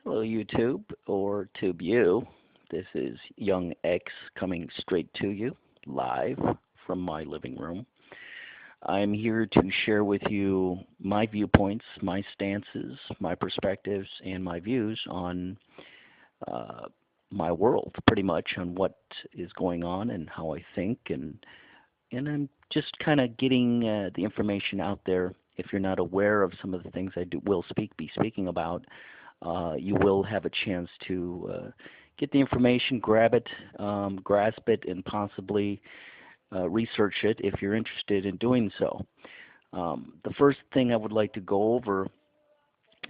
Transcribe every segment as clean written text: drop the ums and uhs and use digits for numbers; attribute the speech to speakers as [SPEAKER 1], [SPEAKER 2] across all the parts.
[SPEAKER 1] Hello, YouTube or TubeU. This is Young X coming straight to you live from my living room. I'm here to share with you my viewpoints, my stances, my perspectives, and my views on uh, my world, pretty much on what is going on and how I think, and I'm just kind of getting the information out there. If you're not aware of some of the things I will be speaking about, you will have a chance to get the information, grab it, grasp it, and possibly research it if you're interested in doing so. The first thing I would like to go over,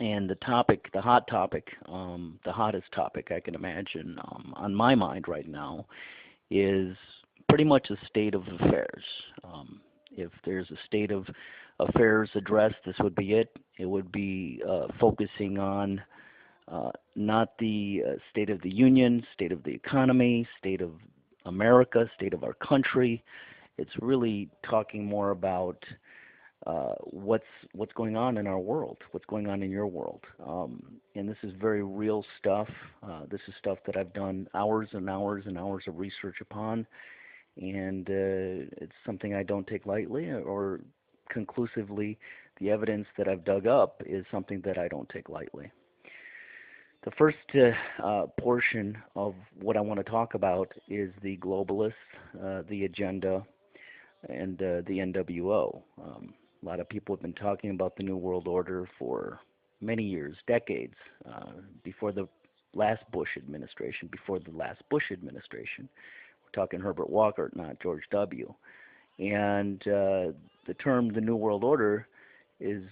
[SPEAKER 1] and the topic, the hot topic, the hottest topic I can imagine on my mind right now, is pretty much a state of affairs. If there's a state of affairs address, this would be it. It would be focusing on not the state of the union, state of the economy, state of America, state of our country. It's really talking more about what's going on in our world, what's going on in your world, and this is very real stuff. This is stuff that I've done hours and hours and hours of research upon, and it's something I don't take lightly, or conclusively, the evidence that I've dug up is something that I don't take lightly. The first portion of what I want to talk about is the globalists, the agenda, and the NWO. A lot of people have been talking about the New World Order for many years, decades, before the last Bush administration, We're talking Herbert Walker, not George W. And the term the New World Order is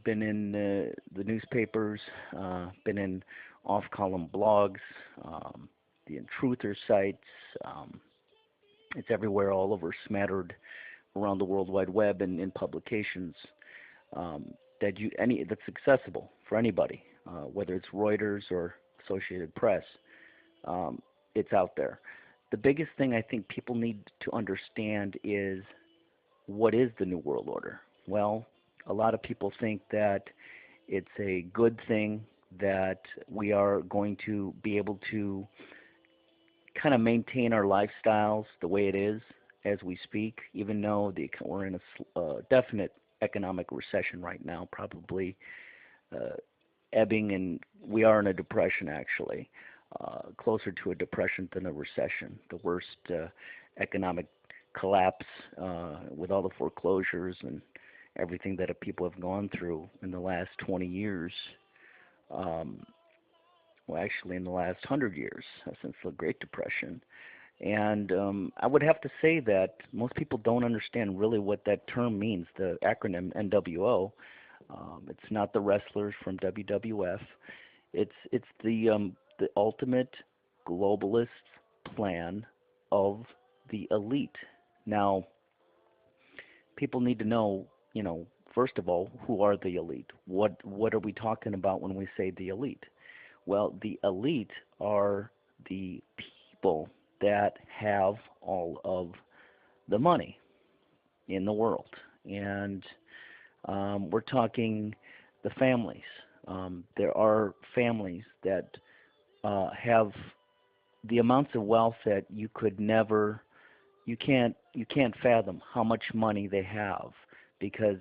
[SPEAKER 1] been in the newspapers, been in off-column blogs, the truther sites. Um, it's everywhere, all over, smattered around the World Wide Web and in publications that's accessible for anybody, whether it's Reuters or Associated Press. Um, it's out there. The biggest thing I think people need to understand is, what is the New World Order? Well, a lot of people think that it's a good thing, that we are going to be able to kind of maintain our lifestyles the way it is as we speak, even though we're in a definite economic recession right now, probably uh, ebbing, and we are in a depression actually, closer to a depression than a recession. The worst economic collapse with all the foreclosures and everything that people have gone through in the last 20 years. Um, well, actually, in the last 100 years, since the Great Depression. And I would have to say that most people don't understand really what that term means, the acronym NWO. It's not the wrestlers from WWF. It's the ultimate globalist plan of the elite. Now, people need to know, first of all, who are the elite? What are we talking about when we say the elite? Well, the elite are the people that have all of the money in the world. And we're talking the families. There are families that have the amounts of wealth that you can't fathom how much money they have, because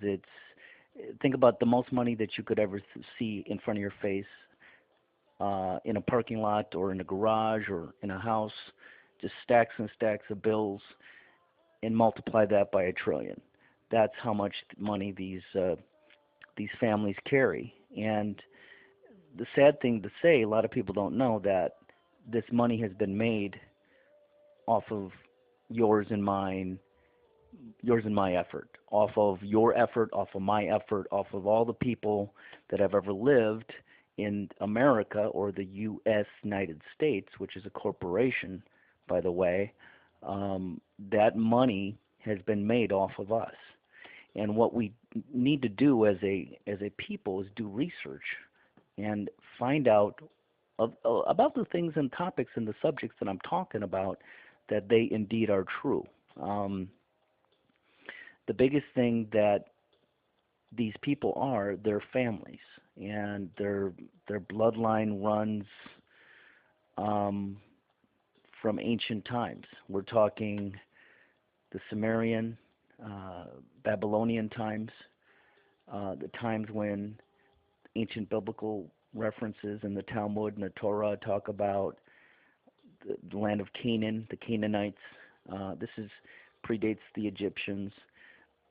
[SPEAKER 1] think about the most money that you could ever see in front of your face, in a parking lot or in a garage or in a house, just stacks and stacks of bills, and multiply that by a trillion. That's how much money these families carry. And the sad thing to say, a lot of people don't know that this money has been made off of yours and mine, yours and my effort, off of your effort, off of my effort, off of all the people that have ever lived in America, or the U.S. United States, which is a corporation, by the way. That money has been made off of us. And what we need to do as a people is do research and find out about the things and topics and the subjects that I'm talking about, that they indeed are true. Um, the biggest thing that these people are their families. and their bloodline runs um, from ancient times. We're talking the Sumerian, uh, Babylonian times, the times when ancient biblical references in the Talmud and the Torah talk about the land of Canaan, the Canaanites. This is predates the Egyptians.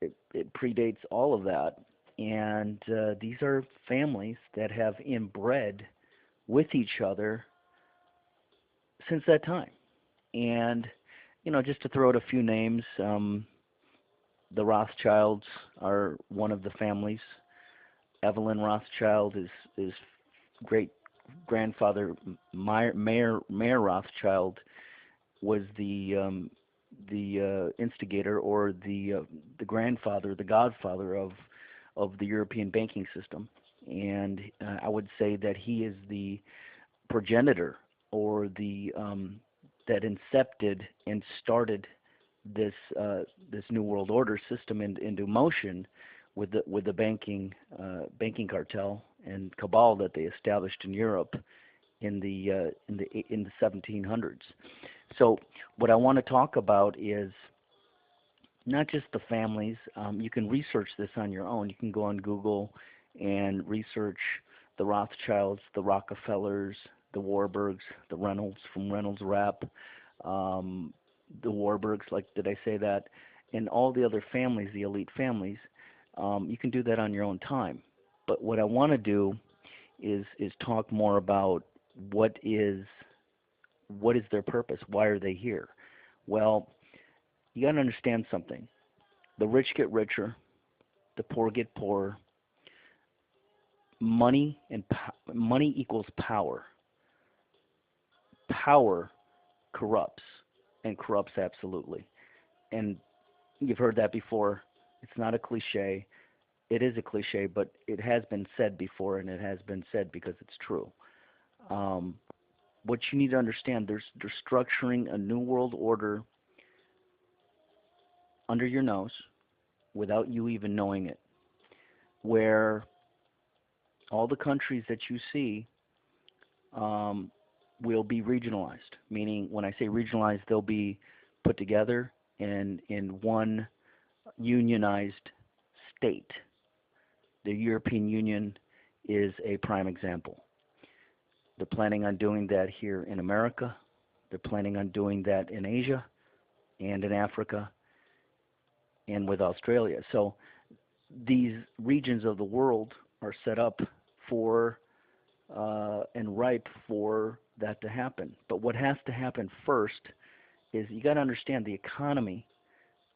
[SPEAKER 1] It predates all of that, and these are families that have inbred with each other since that time. And just to throw out a few names, the Rothschilds are one of the families. Evelyn Rothschild is great grandfather Mayer Rothschild was the instigator, or the grandfather, the godfather of the European banking system, and I would say that he is the progenitor, or the that incepted and started this new world order system into motion with the banking cartel and cabal that they established in Europe in the 1700s. So what I want to talk about is not just the families. You can research this on your own. You can go on Google and research the Rothschilds, the Rockefellers, the Warburgs, the Reynolds from Reynolds Rap, the Warburgs, like, did I say that? And all the other families, the elite families. You can do that on your own time. But what I want to do is talk more about what is their purpose? Why are they here? Well, you got to understand something. The rich get richer, the poor get poorer. Money equals power. Power corrupts, and corrupts absolutely. And you've heard that before. It's not a cliche. It is a cliche, but it has been said before, and it has been said because it's true. Um, what you need to understand, they're structuring a new world order under your nose without you even knowing it, where all the countries that you see um, will be regionalized. Meaning, when I say regionalized, they'll be put together in one unionized state. The European Union is a prime example. They're planning on doing that here in America. They're planning on doing that in Asia and in Africa and with Australia. So these regions of the world are set up for and ripe for that to happen. But what has to happen first is you got to understand the economy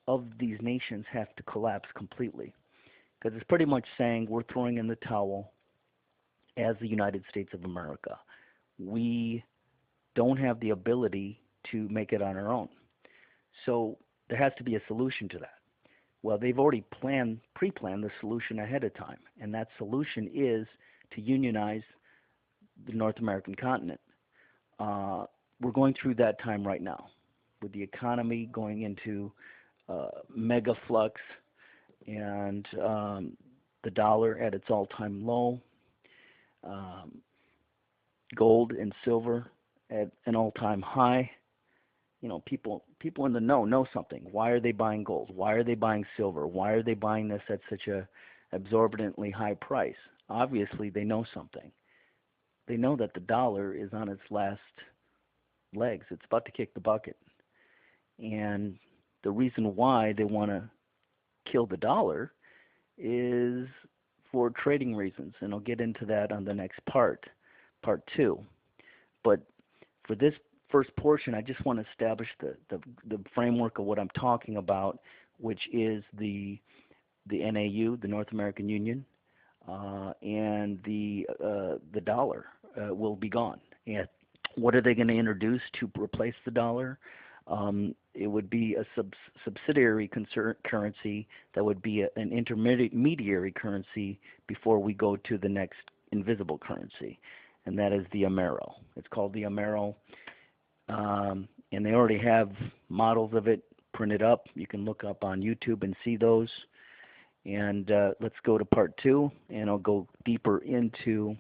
[SPEAKER 1] of these nations have to collapse completely, because it's pretty much saying we're throwing in the towel as the United States of America. We don't have the ability to make it on our own. So there has to be a solution to that. Well, they've already pre-planned the solution ahead of time, and that solution is to unionize the North American continent. We're going through that time right now, with the economy going into mega flux, and the dollar at its all-time low, um, gold and silver at an all-time high. People in the know something. Why are they buying gold? Why are they buying silver? Why are they buying this at such a absorbently high price? Obviously, they know something. They know that the dollar is on its last legs. It's about to kick the bucket. And the reason why they want to kill the dollar is for trading reasons, and I'll get into that on the next part 2. But for this first portion, I just want to establish the framework of what I'm talking about, which is the NAU, the North American Union, and the dollar will be gone. And what are they going to introduce to replace the dollar? It would be a subsidiary currency that would be an intermediary currency before we go to the next invisible currency, and that is the Amero. It's called the Amero, and they already have models of it printed up. You can look up on YouTube and see those. And let's go to part two, and I'll go deeper into